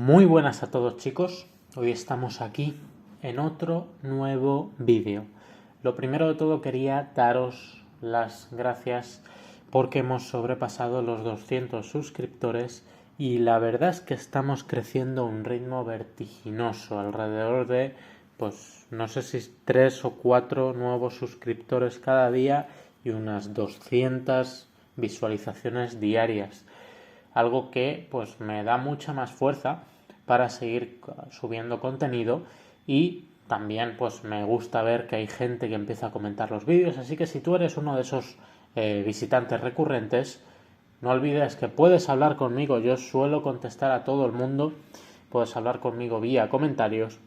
Muy buenas a todos, chicos, hoy estamos aquí en otro nuevo vídeo. Lo primero de todo quería daros las gracias porque hemos sobrepasado los 200 suscriptores y la verdad es que estamos creciendo a un ritmo vertiginoso, alrededor de, pues no sé si 3 o 4 nuevos suscriptores cada día y unas 200 visualizaciones diarias. Algo que pues me da mucha más fuerza para seguir subiendo contenido y también pues me gusta ver que hay gente que empieza a comentar los vídeos, así que si tú eres uno de esos visitantes recurrentes, no olvides que puedes hablar conmigo, yo suelo contestar a todo el mundo, puedes hablar conmigo vía comentarios.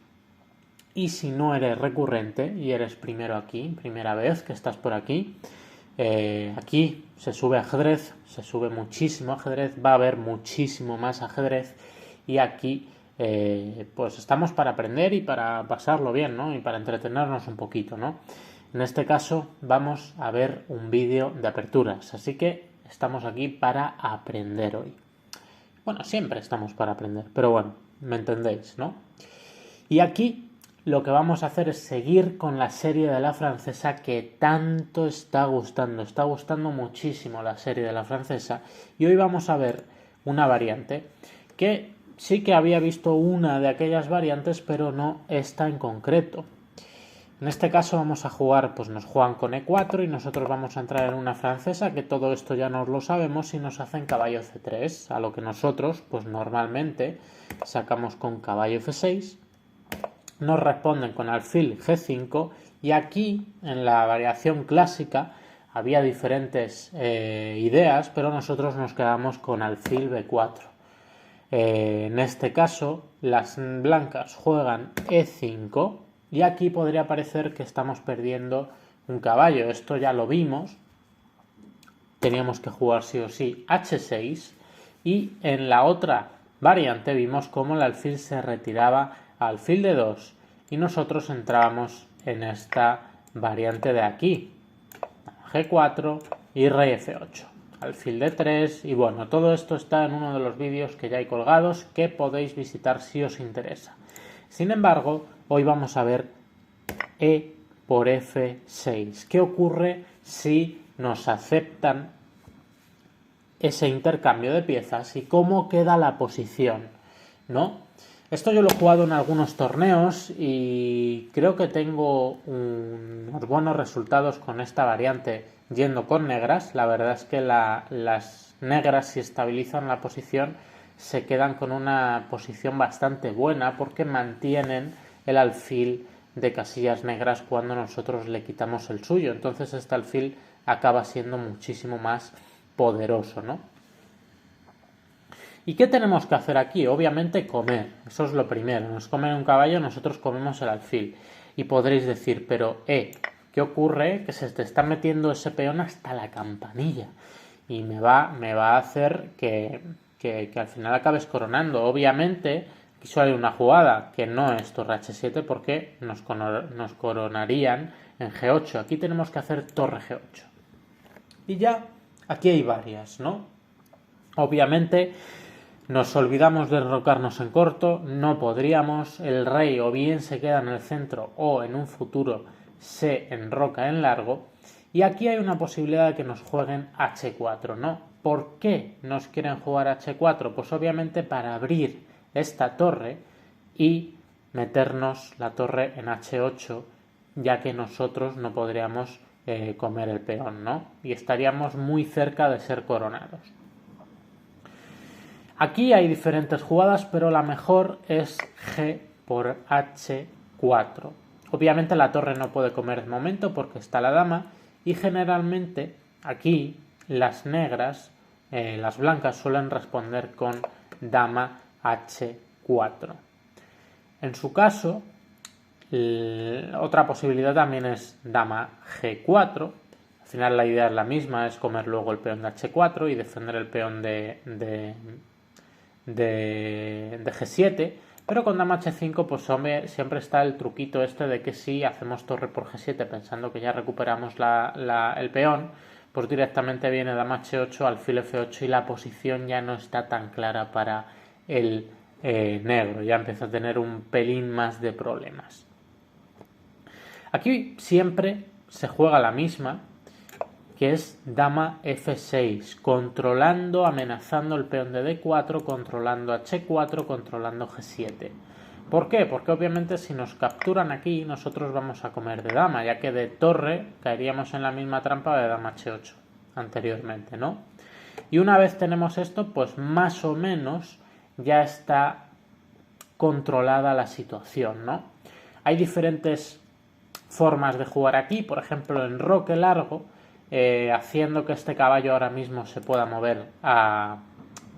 Y si no eres recurrente y eres primero aquí, primera vez que estás por aquí, aquí se sube ajedrez, se sube muchísimo ajedrez, va a haber muchísimo más ajedrez y aquí pues estamos para aprender y para pasarlo bien, ¿no? Y para entretenernos un poquito, ¿no? En este caso vamos a ver un vídeo de aperturas, así que estamos aquí para aprender hoy. Bueno, siempre estamos para aprender, pero bueno, me entendéis, ¿no? Y aquí lo que vamos a hacer es seguir con la serie de la francesa que tanto está gustando muchísimo la serie de la francesa, y hoy vamos a ver una variante que sí que había visto una de aquellas variantes, pero no esta en concreto. En este caso vamos a jugar, pues nos juegan con E4 y nosotros vamos a entrar en una francesa, que todo esto ya nos lo sabemos, y nos hacen caballo C3, a lo que nosotros pues normalmente sacamos con caballo F6, nos responden con alfil G5 y aquí en la variación clásica había diferentes ideas, pero nosotros nos quedamos con alfil B4. En este caso las blancas juegan E5 y aquí podría parecer que estamos perdiendo un caballo, esto ya lo vimos, teníamos que jugar sí o sí H6 y en la otra variante vimos cómo el alfil se retiraba alfil D2 y nosotros entrábamos en esta variante de aquí, G4 y rey F8, alfil D3, y bueno, todo esto está en uno de los vídeos que ya hay colgados que podéis visitar si os interesa. Sin embargo, hoy vamos a ver E por F6. ¿Qué ocurre si nos aceptan ese intercambio de piezas y cómo queda la posición, ¿no? Esto yo lo he jugado en algunos torneos y creo que tengo unos buenos resultados con esta variante yendo con negras. La verdad es que las negras, si estabilizan la posición, se quedan con una posición bastante buena porque mantienen el alfil de casillas negras cuando nosotros le quitamos el suyo. Entonces este alfil acaba siendo muchísimo más poderoso, ¿no? ¿Y qué tenemos que hacer aquí? Obviamente comer, eso es lo primero. Nos comen un caballo, nosotros comemos el alfil. Y podréis decir, pero ¿qué ocurre? Que se te está metiendo ese peón hasta la campanilla y me va a hacer que al final acabes coronando. Obviamente, aquí solo hay una jugada que no es torre H7 porque nos coronarían en G8. Aquí tenemos que hacer torre G8. Y ya, aquí hay varias, ¿no? Obviamente nos olvidamos de enrocarnos en corto, no podríamos, el rey o bien se queda en el centro o en un futuro se enroca en largo, y aquí hay una posibilidad de que nos jueguen H4, ¿no? ¿Por qué nos quieren jugar H4? Pues obviamente para abrir esta torre y meternos la torre en H8, ya que nosotros no podríamos comer el peón, ¿no? Y estaríamos muy cerca de ser coronados. Aquí hay diferentes jugadas, pero la mejor es G por H4. Obviamente la torre no puede comer de momento porque está la dama, y generalmente aquí las negras, las blancas suelen responder con dama H4. En su caso, otra posibilidad también es dama G4. Al final la idea es la misma, es comer luego el peón de H4 y defender el peón de G7, pero con dama H5 pues hombre, siempre está el truquito este de que si hacemos torre por G7 pensando que ya recuperamos el peón, pues directamente viene dama H8, alfil F8 y la posición ya no está tan clara para el negro, ya empieza a tener un pelín más de problemas. Aquí siempre se juega la misma, que es dama F6, controlando, amenazando el peón de D4, controlando H4, controlando G7. ¿Por qué? Porque obviamente si nos capturan aquí, nosotros vamos a comer de dama, ya que de torre caeríamos en la misma trampa de dama H8 anteriormente, ¿no? Y una vez tenemos esto, pues más o menos ya está controlada la situación, ¿no? Hay diferentes formas de jugar aquí, por ejemplo, enroque largo, haciendo que este caballo ahora mismo se pueda mover a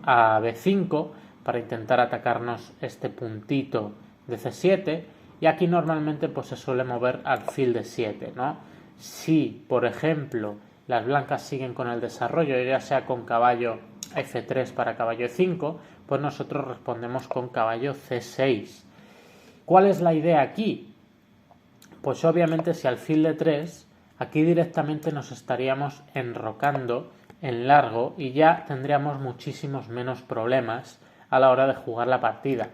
B5 para intentar atacarnos este puntito de C7, y aquí normalmente pues se suele mover alfil de 7, ¿no? Si, por ejemplo, las blancas siguen con el desarrollo, ya sea con caballo F3 para caballo E5, pues nosotros respondemos con caballo C6. ¿Cuál es la idea aquí? Pues obviamente si alfil de 3, aquí directamente nos estaríamos enrocando en largo y ya tendríamos muchísimos menos problemas a la hora de jugar la partida.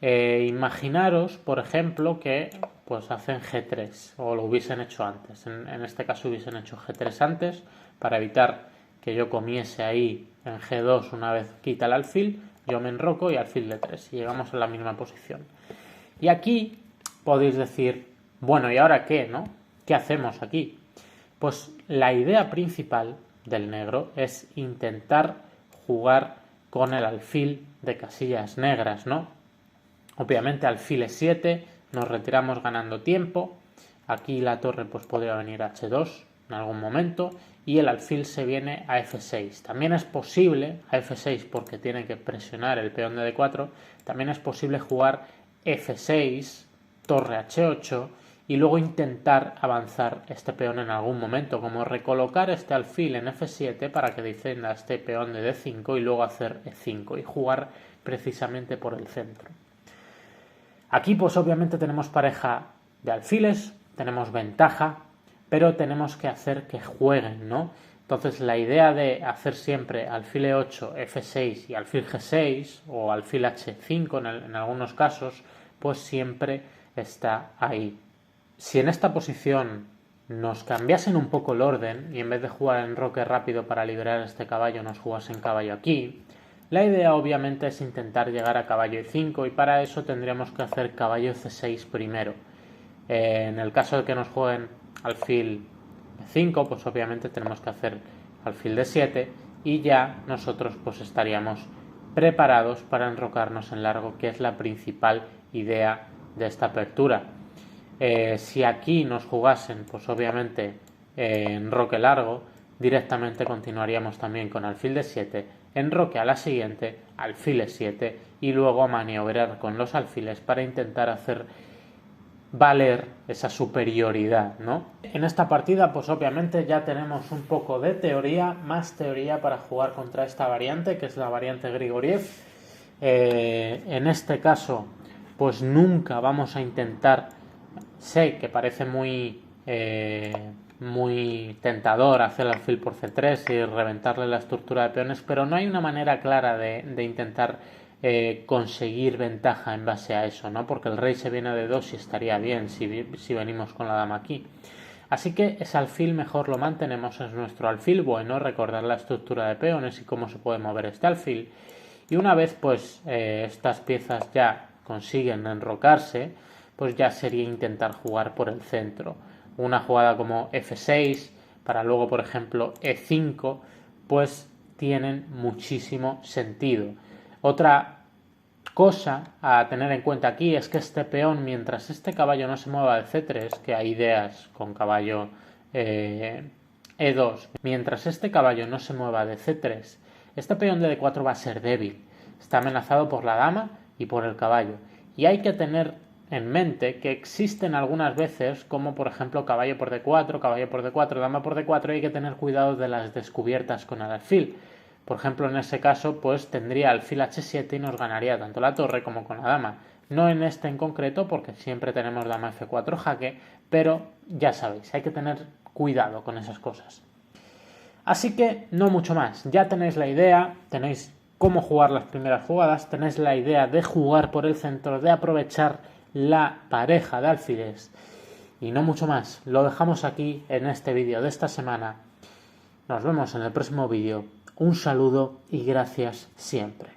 Imaginaros, por ejemplo, que pues hacen G3 o lo hubiesen hecho antes. En este caso hubiesen hecho G3 antes para evitar que yo comiese ahí en G2 una vez quita el alfil, yo me enroco y alfil de 3 y llegamos a la misma posición. Y aquí podéis decir, bueno, ¿y ahora qué, no? ¿Qué hacemos aquí? Pues la idea principal del negro es intentar jugar con el alfil de casillas negras, ¿no? Obviamente alfil E7, nos retiramos ganando tiempo. Aquí la torre pues podría venir a H2 en algún momento y el alfil se viene a F6. También es posible, a F6 porque tiene que presionar el peón de D4, también es posible jugar F6, torre H8 y luego intentar avanzar este peón en algún momento, como recolocar este alfil en F7 para que descienda este peón de D5 y luego hacer E5 y jugar precisamente por el centro. Aquí pues obviamente tenemos pareja de alfiles, tenemos ventaja, pero tenemos que hacer que jueguen, ¿no? Entonces la idea de hacer siempre alfil E8, F6 y alfil G6 o alfil H5 en algunos casos, pues siempre está ahí. Si en esta posición nos cambiasen un poco el orden y en vez de jugar en enroque rápido para liberar este caballo nos jugasen caballo aquí, la idea obviamente es intentar llegar a caballo E5 y para eso tendríamos que hacer caballo C6 primero. En el caso de que nos jueguen alfil E5, pues obviamente tenemos que hacer alfil D7 y ya nosotros pues estaríamos preparados para enrocarnos en largo, que es la principal idea de esta apertura. Si aquí nos jugasen pues obviamente enroque largo, directamente continuaríamos también con alfil D7, enroque a la siguiente, alfil E7 y luego a maniobrar con los alfiles para intentar hacer valer esa superioridad, ¿no? En esta partida pues obviamente ya tenemos un poco de teoría, más teoría para jugar contra esta variante, que es la variante Grigoriev. En este caso pues nunca vamos a intentar, sé que parece muy tentador hacer el alfil por C3 y reventarle la estructura de peones, pero no hay una manera clara de intentar conseguir ventaja en base a eso, ¿no? Porque el rey se viene de 2 y estaría bien si venimos con la dama aquí. Así que ese alfil mejor lo mantenemos, es nuestro alfil bueno, recordar la estructura de peones y cómo se puede mover este alfil. Y una vez pues estas piezas ya consiguen enrocarse, pues ya sería intentar jugar por el centro. Una jugada como F6 para luego, por ejemplo, E5, pues tienen muchísimo sentido. Otra cosa a tener en cuenta aquí es que este peón, mientras este caballo no se mueva de C3, que hay ideas con caballo E2, mientras este caballo no se mueva de C3, este peón de D4 va a ser débil. Está amenazado por la dama y por el caballo. Y hay que tener en mente que existen algunas veces, como por ejemplo caballo por D4, caballo por D4, dama por D4, y hay que tener cuidado de las descubiertas con el alfil. Por ejemplo, en ese caso, pues tendría alfil H7 y nos ganaría tanto la torre como con la dama. No en este en concreto, porque siempre tenemos dama F4 jaque, pero ya sabéis, hay que tener cuidado con esas cosas. Así que no mucho más, ya tenéis la idea, tenéis cómo jugar las primeras jugadas, tenéis la idea de jugar por el centro, de aprovechar la pareja de alfiles y no mucho más. Lo dejamos aquí en este vídeo de esta semana. Nos vemos en el próximo vídeo. Un saludo y gracias siempre.